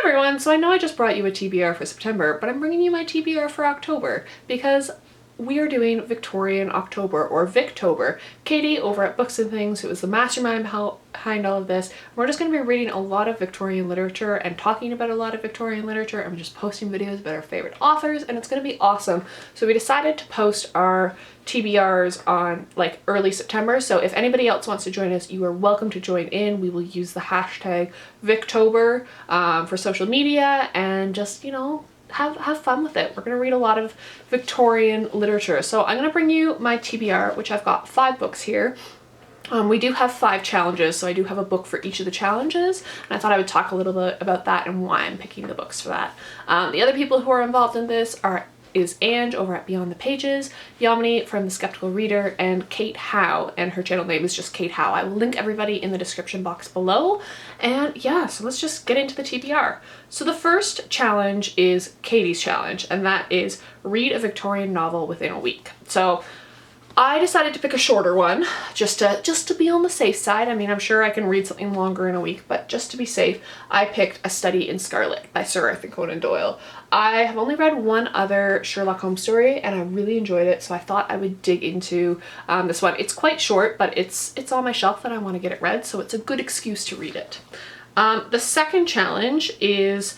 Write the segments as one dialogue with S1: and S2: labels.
S1: everyone! So I know I just brought you a TBR for September, but I'm bringing you my TBR for October because we are doing Victorian October, or Victober. Katie over at Books and Things, who is the mastermind behind all of this, we're just going to be reading a lot of Victorian literature and talking about a lot of Victorian literature, and we're just posting videos about our favorite authors, and it's going to be awesome. So we decided to post our TBRs on like early September, so if anybody else wants to join us, you are welcome to join in. We will use the hashtag Victober for social media and just, you know, have fun with it. We're going to read a lot of Victorian literature. So I'm going to bring you my TBR, which I've got 5 books here. We do have 5 challenges, so I do have a book for each of the challenges, and I thought I would talk a little bit about that and why I'm picking the books for that. The other people who are involved in this is Ange over at Beyond the Pages, Yamini from The Skeptical Reader, and Kate Howe, and her channel name is just Kate Howe. I will link everybody in the description box below. And yeah, so let's just get into the TBR. So the first challenge is Katie's challenge, and that is read a Victorian novel within a week. So I decided to pick a shorter one just to be on the safe side. I mean, I'm sure I can read something longer in a week, but just to be safe, I picked A Study in Scarlet by Sir Arthur Conan Doyle. I have only read one other Sherlock Holmes story and I really enjoyed it, so I thought I would dig into this one. It's quite short, but it's on my shelf and I want to get it read, so it's a good excuse to read it. The second challenge is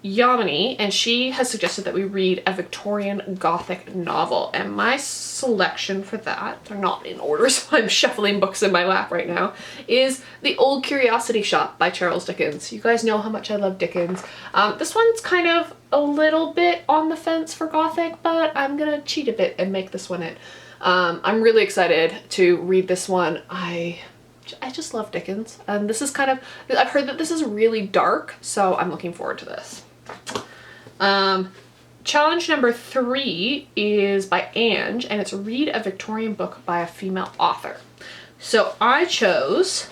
S1: Yamini, and she has suggested that we read a Victorian Gothic novel, and my selection for that, they're not in order so I'm shuffling books in my lap right now, is The Old Curiosity Shop by Charles Dickens. You guys know how much I love Dickens. This one's kind of a little bit on the fence for Gothic, but I'm gonna cheat a bit and make this one it. I'm really excited to read this one. I just love Dickens, and this is kind of, I've heard that this is really dark, so I'm looking forward to this. Challenge number 3 is by Ange, and it's read a Victorian book by a female author. So I chose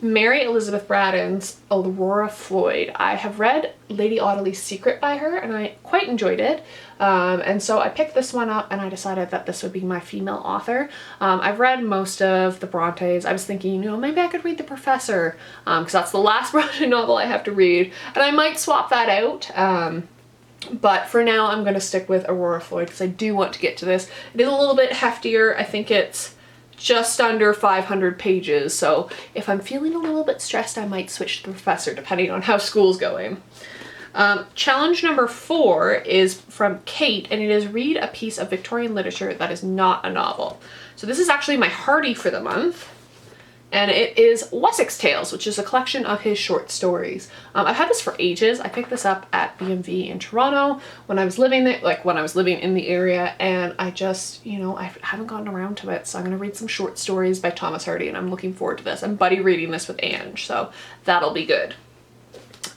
S1: Mary Elizabeth Braddon's Aurora Floyd. I have read Lady Audley's Secret by her and I quite enjoyed it. And so I picked this one up and I decided that this would be my female author. I've read most of the Brontes. I was thinking, you know, maybe I could read The Professor, because that's the last Bronte novel I have to read, and I might swap that out. But for now I'm going to stick with Aurora Floyd because I do want to get to this. It is a little bit heftier. I think it's just under 500 pages, so if I'm feeling a little bit stressed I might switch to The Professor depending on how school's going. Challenge number 4 is from Kate, and it is read a piece of Victorian literature that is not a novel. So this is actually my Hardy for the month, and it is Wessex Tales, which is a collection of his short stories. I've had this for ages. I picked this up at BMV in Toronto when I was living there, like when I was living in the area, and I just, you know, I haven't gotten around to it, so I'm gonna read some short stories by Thomas Hardy, and I'm looking forward to this. I'm buddy reading this with Ange, so that'll be good.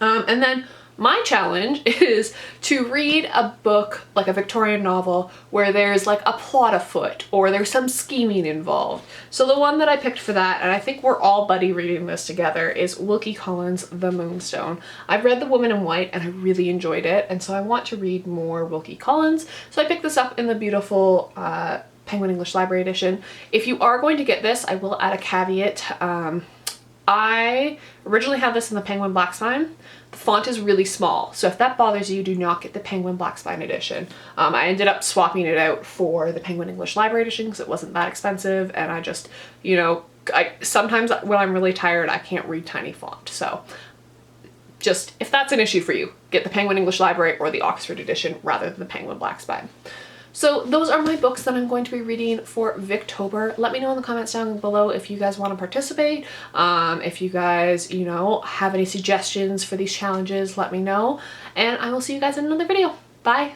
S1: And then my challenge is to read a book, like a Victorian novel, where there's like a plot afoot or there's some scheming involved. So the one that I picked for that, and I think we're all buddy reading this together, is Wilkie Collins' The Moonstone. I've read The Woman in White and I really enjoyed it, and so I want to read more Wilkie Collins. So I picked this up in the beautiful Penguin English Library edition. If you are going to get this, I will add a caveat. I originally had this in the Penguin Black Spine. The font is really small, so if that bothers you, do not get the Penguin Black Spine edition. I ended up swapping it out for the Penguin English Library edition because it wasn't that expensive, and I just, you know, sometimes when I'm really tired I can't read tiny font, so just, if that's an issue for you, get the Penguin English Library or the Oxford edition rather than the Penguin Black Spine. So those are my books that I'm going to be reading for Victober. Let me know in the comments down below if you guys want to participate. If you guys, you know, have any suggestions for these challenges, let me know. And I will see you guys in another video. Bye!